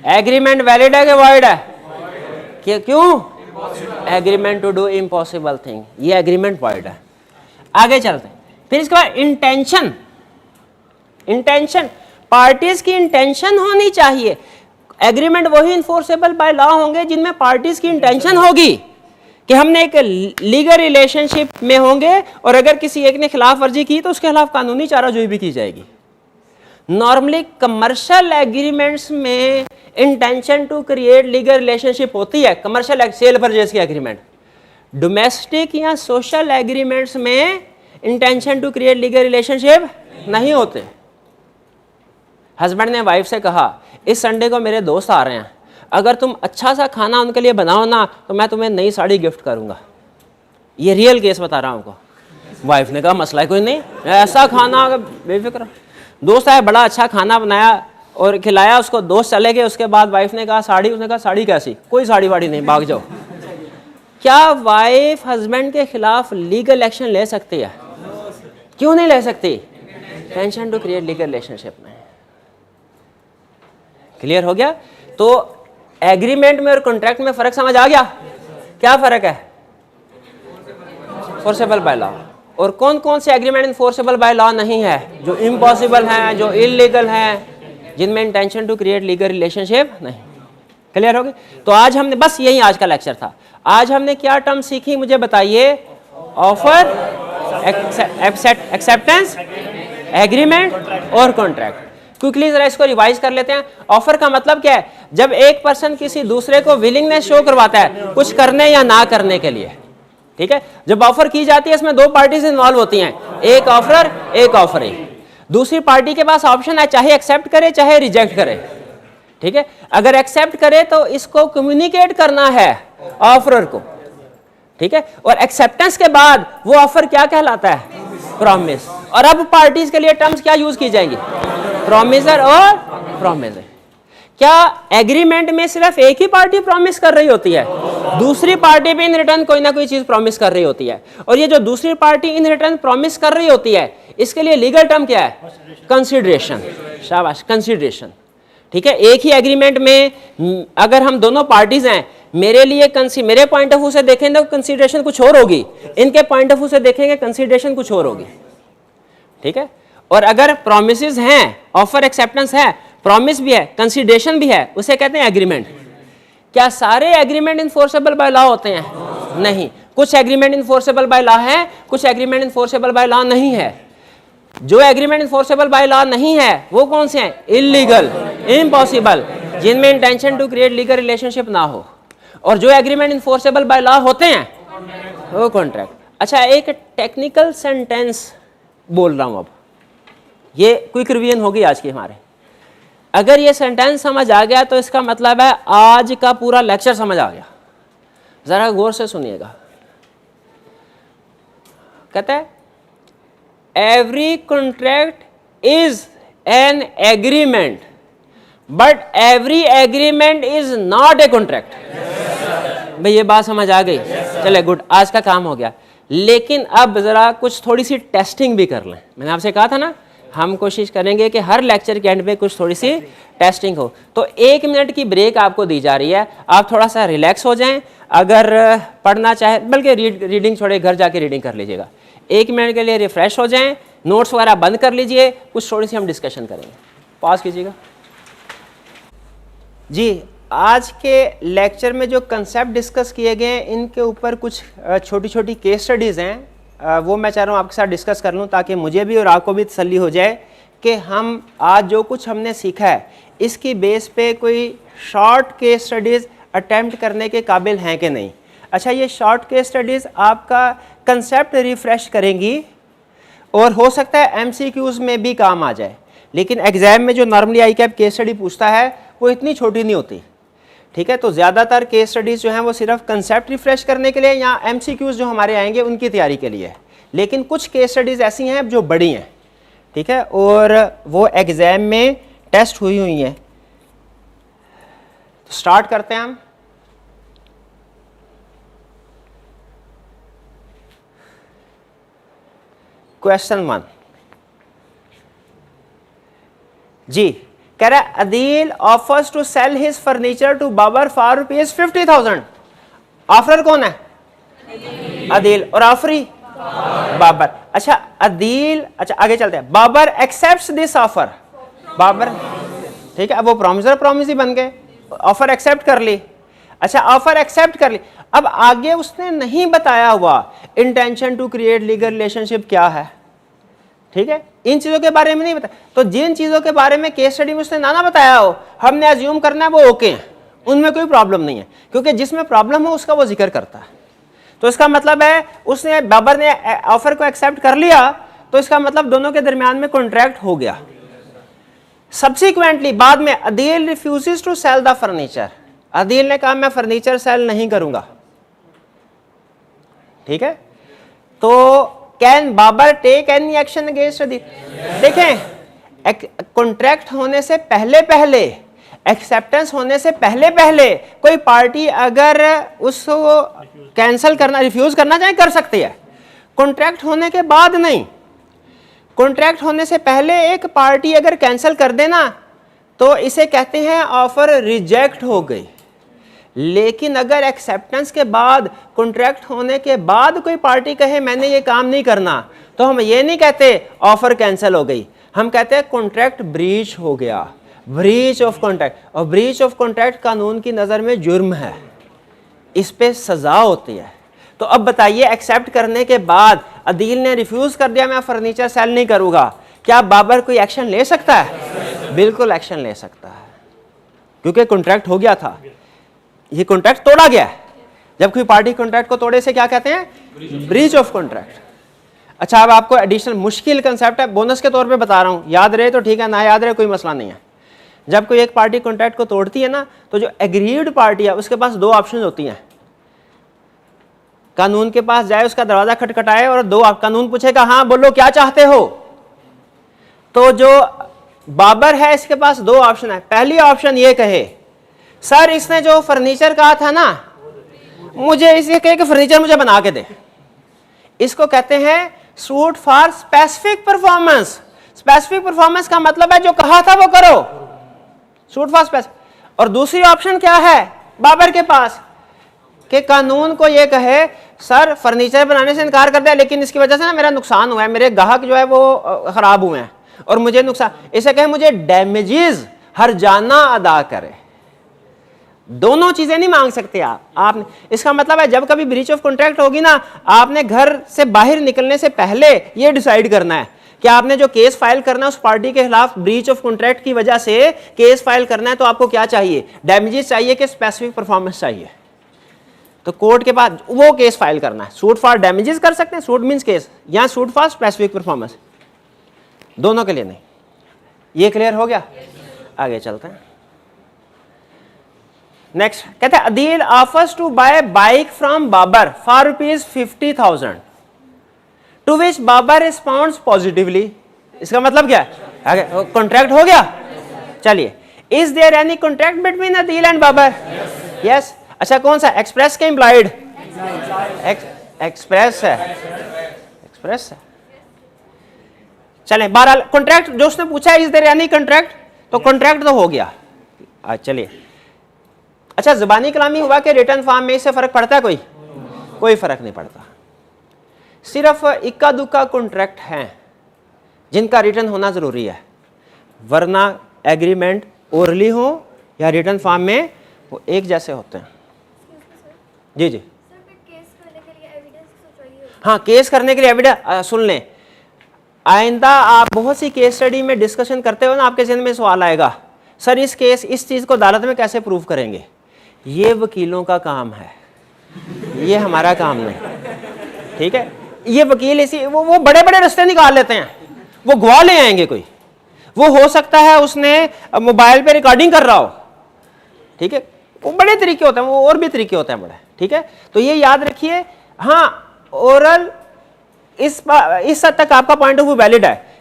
Agreement valid है कि void है? क्यों? Agreement to do impossible thing, ये एग्रीमेंट वॉइड है। आगे चलते हैं। फिर इसके बाद इंटेंशन। इंटेंशन, पार्टीज की इंटेंशन होनी चाहिए। एग्रीमेंट वही इन्फोर्सेबल बाय लॉ होंगे जिनमें पार्टीज की इंटेंशन होगी कि हमने एक लीगल रिलेशनशिप में होंगे और अगर किसी एक ने खिलाफ वर्जी की तो उसके खिलाफ कानूनी चाराजोई भी की जाएगी। नॉर्मली कमर्शियल एग्रीमेंट्स में intention to create legal relationship होती है, कमर्शियल सेल परचेज की एग्रीमेंट। डोमेस्टिक या सोशल एग्रीमेंट्स में intention to create legal relationship नहीं होते। हस्बैंड ने वाइफ से कहा इस संडे को मेरे दोस्त आ रहे हैं, अगर तुम अच्छा सा खाना उनके लिए बनाओ ना तो मैं तुम्हें नई साड़ी गिफ्ट करूंगा। ये रियल केस बता रहा हूं आपको। वाइफ ने कहा मसला है कोई नहीं, ऐसा खाना बेफिक्र। दोस्त आया, बड़ा अच्छा खाना बनाया और खिलाया उसको, दोस्त चले गए। उसके बाद वाइफ ने कहा साड़ी, उसने कहा साड़ी कैसी, कोई साड़ी वाड़ी नहीं, भाग जाओ। क्या वाइफ हस्बैंड के खिलाफ लीगल एक्शन ले सकती है? क्यों नहीं ले सकती? Intention to create legal relationship में। क्लियर हो गया? तो एग्रीमेंट में और कॉन्ट्रैक्ट में फर्क समझ आ गया? क्या फर्क है? Forcible by law. और कौन कौन से एग्रीमेंट इनफोर्सेबल बाय लॉ नहीं है? जो इम्पॉसिबल हैं, जो इलीगल हैं, जिनमें intention to create legal relationship नहीं। क्लियर हो गया? तो आज हमने, बस यही आज का लेक्चर था। आज हमने क्या टर्म सीखी मुझे बताइए? ऑफर, एक्सेप्टेंस, एग्रीमेंट और कॉन्ट्रैक्ट। क्विकली जरा इसको रिवाइज कर लेते हैं। ऑफर का मतलब क्या है? जब एक पर्सन किसी दूसरे को विलिंगनेस शो करवाता है कुछ करने या ना करने के लिए। ठीक है, जब ऑफर की जाती है इसमें दो पार्टीज इन्वॉल्व होती हैं, एक ऑफर, एक ऑफरी। दूसरी पार्टी के पास ऑप्शन है, चाहे एक्सेप्ट करे चाहे रिजेक्ट करे। ठीक है, अगर एक्सेप्ट करे तो इसको कम्युनिकेट करना है ऑफरर को। ठीक है, और एक्सेप्टेंस के बाद वो ऑफर क्या कहलाता है? प्रॉमिस। और अब पार्टीज के लिए टर्म्स क्या यूज की जाएंगी? प्रॉमिसर और प्रॉमिसर। क्या एग्रीमेंट में सिर्फ एक ही पार्टी प्रॉमिस कर रही होती है? दूसरी पार्टी भी इन रिटर्न कोई ना कोई चीज प्रॉमिस कर रही होती है। और ये जो दूसरी पार्टी इन रिटर्न प्रॉमिस कर रही होती है, इसके लिए लीगल टर्म क्या है? कंसीडरेशन। शाबाश, कंसीडरेशन। ठीक है, एक ही एग्रीमेंट में अगर हम दोनों पार्टीज हैं, मेरे लिए मेरे पॉइंट ऑफ व्यू से देखेंगे तो कंसीडरेशन कुछ और होगी, इनके पॉइंट ऑफ व्यू से देखेंगे कंसीडरेशन कुछ और होगी। ठीक है, और अगर प्रोमिसेस हैं, ऑफर एक्सेप्टेंस है, प्रॉमिस भी है, कंसीडरेशन भी है, उसे कहते हैं एग्रीमेंट। क्या सारे एग्रीमेंट इनफोर्सेबल बाय लॉ होते हैं? नहीं। कुछ एग्रीमेंट इनफोर्सेबल बाय लॉ है, कुछ एग्रीमेंट इनफोर्सेबल बाय लॉ नहीं है। जो एग्रीमेंट इनफोर्सेबल बाय लॉ नहीं है वो कौन से हैं? इलीगल, इम्पॉसिबल, जिनमें intention to create legal relationship ना हो। और जो एग्रीमेंट इनफोर्सेबल बाय लॉ होते हैं वो कॉन्ट्रैक्ट। अच्छा, एक टेक्निकल सेंटेंस बोल रहा हूं अब, ये क्विक रिवीजन होगी आज की हमारे। अगर ये सेंटेंस समझ आ गया तो इसका मतलब है आज का पूरा लेक्चर समझ आ गया। जरा गौर से सुनिएगा। कहता है every contract is an agreement but every agreement is not a contract. भाई ये बात समझ आ गई? चले गुड, आज का काम हो गया। लेकिन अब जरा कुछ थोड़ी सी टेस्टिंग भी कर लें। मैंने आपसे कहा था ना, हम कोशिश करेंगे कि हर लेक्चर के एंड पे कुछ थोड़ी सी टेस्टिंग हो। तो 1 मिनट की ब्रेक आपको दी जा रही है, आप थोड़ा सा रिलैक्स हो जाएं। अगर पढ़ना चाहे, बल्कि रीडिंग छोड़े, घर जाके रीडिंग कर लीजिएगा। 1 मिनट के लिए रिफ्रेश हो जाएं, नोट्स वगैरह बंद कर लीजिए, कुछ थोड़ी सी हम डिस्कशन करेंगे। पॉज कीजिएगा जी। आज के लेक्चर में जो कंसेप्ट डिस्कस किए गए हैं, इनके ऊपर कुछ छोटी छोटी केस स्टडीज़ हैं, वो मैं चाह रहा हूँ आपके साथ डिस्कस कर लूँ ताकि मुझे भी और आपको भी तसल्ली हो जाए कि हम आज जो कुछ हमने सीखा है इसकी बेस पे कोई शॉर्ट केस स्टडीज़ अटेम्प्ट करने के काबिल हैं कि नहीं। अच्छा, ये शॉर्ट केस स्टडीज़ आपका कंसेप्ट रिफ़्रेश करेंगी और हो सकता है एमसीक्यूज़ में भी काम आ जाए। लेकिन एग्ज़ाम में जो नॉर्मली आईकैप केस स्टडी पूछता है वो इतनी छोटी नहीं होती। ठीक है, तो ज़्यादातर केस स्टडीज़ जो हैं वो सिर्फ कंसेप्ट रिफ्रेश करने के लिए या एमसीक्यूज़ जो हमारे आएंगे उनकी तैयारी के लिए है। लेकिन कुछ केस स्टडीज़ ऐसी हैं जो बड़ी हैं, ठीक है, और वो एग्ज़ाम में टेस्ट हुई हैं। तो स्टार्ट करते हैं हम। क्वेश्चन 1 जी, कह रहा है Adeel offers to sell his furniture to Babar for ₹50,000। Offer कौन है? अदील। और ऑफरी बाबर। अच्छा अदील, अच्छा आगे चलते हैं। Babar accepts this offer. Babar, ठीक है, अब वो प्रॉमिस ही बन गए, ऑफर एक्सेप्ट कर ली। अच्छा ऑफर एक्सेप्ट कर ली, अब आगे उसने नहीं बताया हुआ intention to create legal relationship क्या है, ठीक है, इन चीजों के बारे में नहीं बताया। तो जिन चीजों के बारे में केस स्टडी में उसने ना बताया हो, हमने अज्यूम करना है वो ओके हैं, उनमें कोई प्रॉब्लम नहीं है, क्योंकि जिसमें प्रॉब्लम हो उसका वो जिक्र करता है। तो इसका मतलब है उसने, बाबर ने ऑफर को एक्सेप्ट कर लिया, तो इसका मतलब दोनों के दरमियान में कॉन्ट्रैक्ट हो गया। सब्सिक्वेंटली बाद में Adeel refuses to sell the furniture. Adeel ने कहा मैं फर्नीचर सेल नहीं करूंगा, ठीक है। तो can Babar take any action against Adeel? देखें, कॉन्ट्रैक्ट होने से पहले पहले, एक्सेप्टेंस होने से पहले पहले कोई पार्टी अगर उसको कैंसिल करना, रिफ्यूज करना चाहे कर सकती है, कॉन्ट्रैक्ट होने के बाद नहीं। कॉन्ट्रैक्ट होने से पहले एक पार्टी अगर कैंसिल कर देना तो इसे कहते हैं ऑफर रिजेक्ट हो गई। लेकिन अगर एक्सेप्टेंस के बाद, कॉन्ट्रैक्ट होने के बाद कोई पार्टी कहे मैंने ये काम नहीं करना, तो हम ये नहीं कहते ऑफर कैंसिल हो गई, हम कहते हैं कॉन्ट्रैक्ट ब्रीच हो गया, ब्रीच ऑफ कॉन्ट्रैक्ट। और ब्रीच ऑफ कॉन्ट्रैक्ट कानून की नज़र में जुर्म है, इस पे सजा होती है। तो अब बताइए, एक्सेप्ट करने के बाद अदील ने रिफ्यूज कर दिया मैं फर्नीचर सेल नहीं करूंगा, क्या बाबर कोई एक्शन ले सकता है? बिल्कुल एक्शन ले सकता है, क्योंकि कॉन्ट्रैक्ट हो गया था, ये कॉन्ट्रैक्ट तोड़ा गया है। जब कोई पार्टी कॉन्ट्रैक्ट को तोड़े से क्या कहते हैं? Breach of contract. अच्छा अब आपको एडिशनल मुश्किल कंसेप्ट है, बोनस के तौर पे बता रहा हूं, याद रहे तो ठीक है, ना याद रहे कोई मसला नहीं है। जब कोई एक पार्टी कॉन्ट्रैक्ट को तोड़ती है ना, तो जो एग्रीड पार्टी है उसके पास दो ऑप्शन होती हैं। कानून के पास जाए, उसका दरवाजा खटखटाए और दो कानून पूछेगा हाँ बोलो क्या चाहते हो। तो जो बाबर है इसके पास दो ऑप्शन है। पहली ऑप्शन ये कहे सर इसने जो फर्नीचर कहा था ना, मुझे इसे कहे कि फर्नीचर मुझे बना के दे। इसको कहते हैं suit for specific performance. Specific performance का मतलब है जो कहा था वो करो, सूट फॉर स्पेसिफिक। और दूसरी ऑप्शन क्या है बाबर के पास, कि कानून को ये कहे सर फर्नीचर बनाने से इनकार कर दिया, लेकिन इसकी वजह से ना मेरा नुकसान हुआ है, मेरे ग्राहक जो है वो खराब हुए हैं और मुझे नुकसान, इसे कहे मुझे डैमेजेस हर्जाना अदा करे। दोनों चीजें नहीं मांग सकते आपने। इसका मतलब है जब कभी ब्रीच ऑफ कॉन्ट्रैक्ट होगी ना, आपने घर से बाहर निकलने से पहले ये डिसाइड करना है कि आपने जो केस फाइल करना है उस पार्टी के खिलाफ ब्रीच ऑफ कॉन्ट्रैक्ट की वजह से केस फाइल करना है, तो आपको क्या चाहिए, डैमेजेस चाहिए कि स्पेसिफिक परफॉर्मेंस चाहिए। तो कोर्ट के पास वो केस फाइल करना है। सूट फॉर डैमेजेस कर सकते हैं, सूट मींस केस, या सूट फॉर स्पेसिफिक परफॉर्मेंस, दोनों के लिए नहीं। ये क्लियर हो गया? आगे चलते हैं। नेक्स्ट कहते हैं Adeel offers to buy bike from Babar for ₹50,000 to which Babar responds positively. इसका मतलब क्या है? कॉन्ट्रैक्ट हो गया। चलिए, is there any contract between Adeel and Babar? Yes. अच्छा कौन सा, एक्सप्रेस के इम्प्लाइड? एक्सप्रेस है, एक्सप्रेस है। चलें, बहरहाल कॉन्ट्रैक्ट जो उसने पूछा है इज देयर एनी कॉन्ट्रैक्ट, तो कॉन्ट्रैक्ट तो हो गया। चलिए, अच्छा ज़बानी कलामी हुआ कि रिटर्न फॉर्म में इससे फर्क पड़ता है? कोई फर्क नहीं पड़ता। सिर्फ इक्का दुक्का कॉन्ट्रैक्ट हैं जिनका रिटर्न होना जरूरी है, वरना एग्रीमेंट ओरली हो या रिटर्न फॉर्म में वो एक जैसे होते हैं। जी जी, हाँ केस करने के लिए एविडेंस। सुन लें, आइंदा आप बहुत सी केस स्टडी में डिस्कशन करते हो ना, आपके जहन में सवाल आएगा सर इस चीज़ को अदालत में कैसे प्रूव करेंगे। ये वकीलों का काम है, ये हमारा काम नहीं, ठीक है। ये वकील इसी वो बड़े बड़े रास्ते निकाल लेते हैं, वो गवाह ले आएंगे कोई, वो हो सकता है उसने मोबाइल पे रिकॉर्डिंग कर रहा हो, ठीक है, वो बड़े तरीके होते हैं, वो और भी तरीके होते हैं बड़े, ठीक है। तो ये याद रखिए। हाँ ओरल इस हद तक आपका पॉइंट ऑफ व्यू वैलिड है,